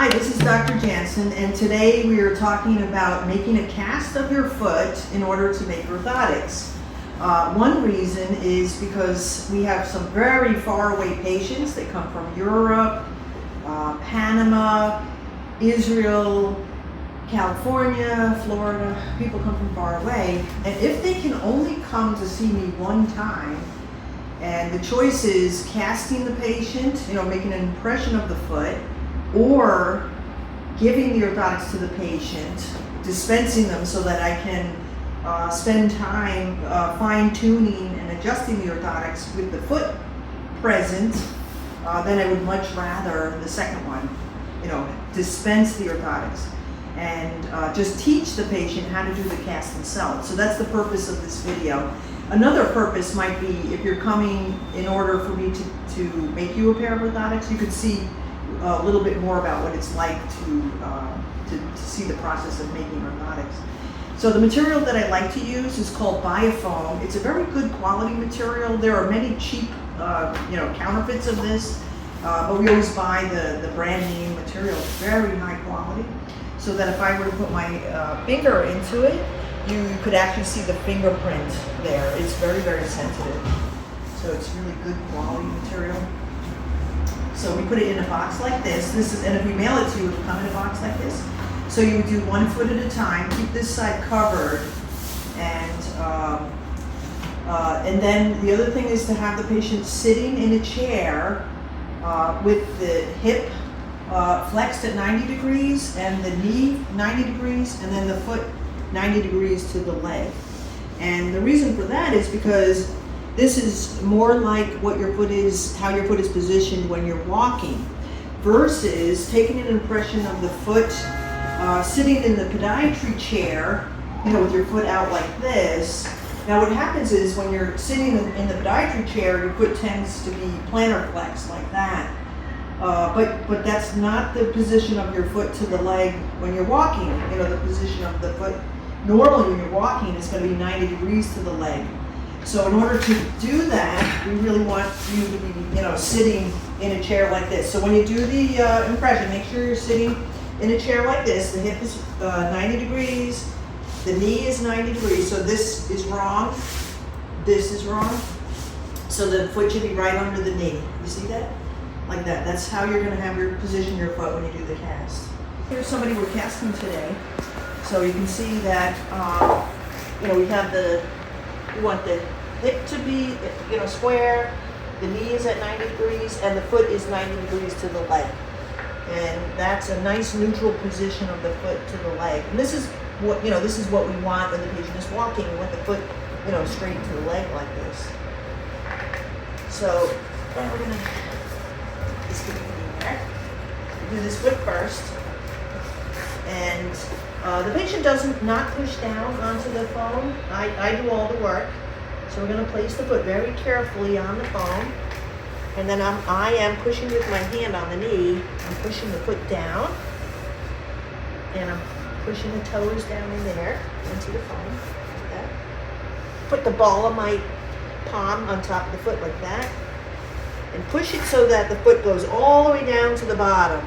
Hi, this is Dr. Janson, and today we are talking about making a cast of your foot in order to make orthotics. One reason is because we have some very far away patients. They come from Europe, Panama, Israel, California, Florida. People come from far away, and if they can only come to see me one time, and the choice is casting the patient, making an impression of the foot, or giving the orthotics to the patient, dispensing them so that I can spend time fine-tuning and adjusting the orthotics with the foot present, then I would much rather the second one, dispense the orthotics and just teach the patient how to do the cast themselves. So that's the purpose of this video. Another purpose might be if you're coming in order for me to make you a pair of orthotics, you could see a little bit more about what it's like to see the process of making orthotics. So the material that I like to use is called Biofoam. It's a very good quality material. There are many cheap, counterfeits of this, but we always buy the brand name material. It's very high quality, so that if I were to put my finger into it, you could actually see the fingerprint there. It's very, very sensitive. So it's really good quality material. So we put it in a box like this. And if we mail it to you, it will come in a box like this. So you would do 1 foot at a time, keep this side covered, and then the other thing is to have the patient sitting in a chair with the hip flexed at 90 degrees and the knee 90 degrees and then the foot 90 degrees to the leg. And the reason for that is because this is more like what your foot is, how your foot is positioned when you're walking, versus taking an impression of the foot sitting in the podiatry chair, with your foot out like this. Now what happens is when you're sitting in the podiatry chair, your foot tends to be plantar flexed like that. But that's not the position of your foot to the leg when you're walking. The position of the foot normally when you're walking is going to be 90 degrees to the leg. So in order to do that, we really want you to be, sitting in a chair like this. So when you do the impression, make sure you're sitting in a chair like this. The hip is 90 degrees, the knee is 90 degrees. So this is wrong, this is wrong. So the foot should be right under the knee. You see that? Like that. That's how you're going to have your position your foot when you do the cast. Here's somebody we're casting today. So you can see that, we have we want the hip to be, square, the knee is at 90 degrees, and the foot is 90 degrees to the leg. And that's a nice neutral position of the foot to the leg. And this is what, this is what we want when the patient is walking. We want the foot, straight to the leg like this. So then we're gonna put this in there. Do this foot first. And the patient doesn't not push down onto the foam. I do all the work. So we're going to place the foot very carefully on the foam. And then I am pushing with my hand on the knee. I'm pushing the foot down. And I'm pushing the toes down in there into the foam. Like that. Put the ball of my palm on top of the foot like that. And push it so that the foot goes all the way down to the bottom.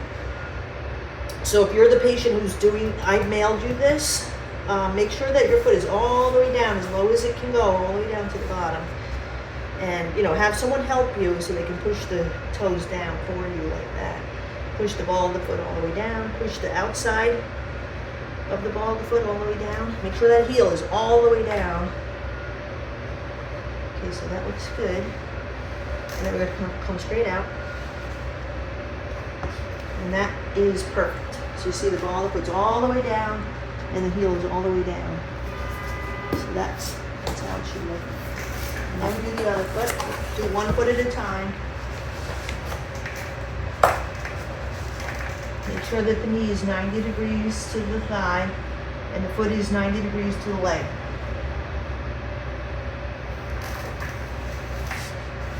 So if you're the patient who's I've mailed you this, make sure that your foot is all the way down, as low as it can go, all the way down to the bottom. And, have someone help you so they can push the toes down for you like that. Push the ball of the foot all the way down. Push the outside of the ball of the foot all the way down. Make sure that heel is all the way down. Okay, so that looks good. And then we're going to come straight out. And that is perfect. So you see the ball of the foot's all the way down, and the heel is all the way down. So that's how it should look. And then we do the other foot. Do 1 foot at a time. Make sure that the knee is 90 degrees to the thigh, and the foot is 90 degrees to the leg.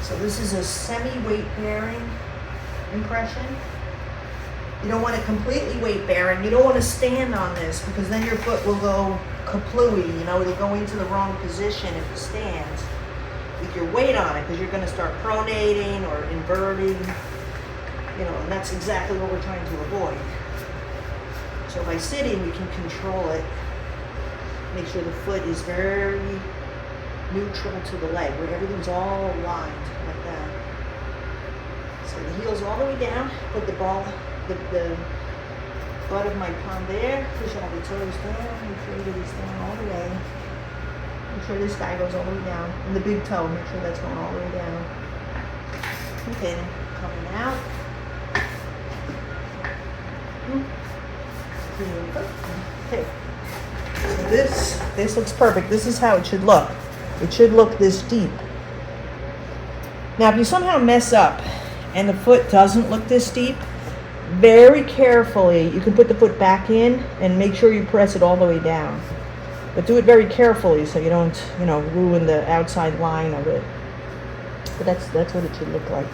So this is a semi-weight bearing impression. You don't want it completely weight bearing. You don't want to stand on this because then your foot will go kaplooey, it'll go into the wrong position if it stands with your weight on it, because you're going to start pronating or inverting, and that's exactly what we're trying to avoid. So by sitting, we can control it. Make sure the foot is very neutral to the leg, where everything's all aligned like that. So the heel's all the way down. Put the ball, the butt of my palm there. Push all the toes down. Make sure everybody's down all the way. Make sure this guy goes all the way down. And the big toe, make sure that's going all the way down. Okay, then coming out. Okay. So this looks perfect. This is how it should look. It should look this deep. Now, if you somehow mess up and the foot doesn't look this deep, very carefully, you can put the foot back in and make sure you press it all the way down. But do it very carefully so you don't, ruin the outside line of it. But that's what it should look like.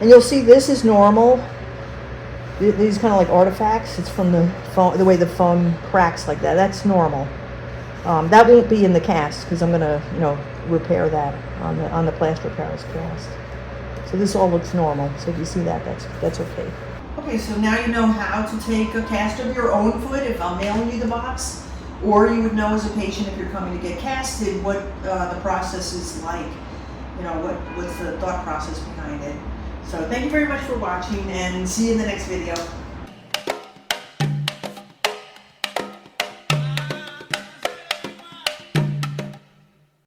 And you'll see this is normal. These kind of like artifacts. It's from the foam, the way the foam cracks like that. That's normal. That won't be in the cast because I'm gonna, repair that on the plaster Paris cast. So this all looks normal. So if you see that, that's okay. Okay, so now you know how to take a cast of your own foot if I'm mailing you the box, or you would know as a patient if you're coming to get casted what the process is like. What's the thought process behind it. So thank you very much for watching, and see you in the next video.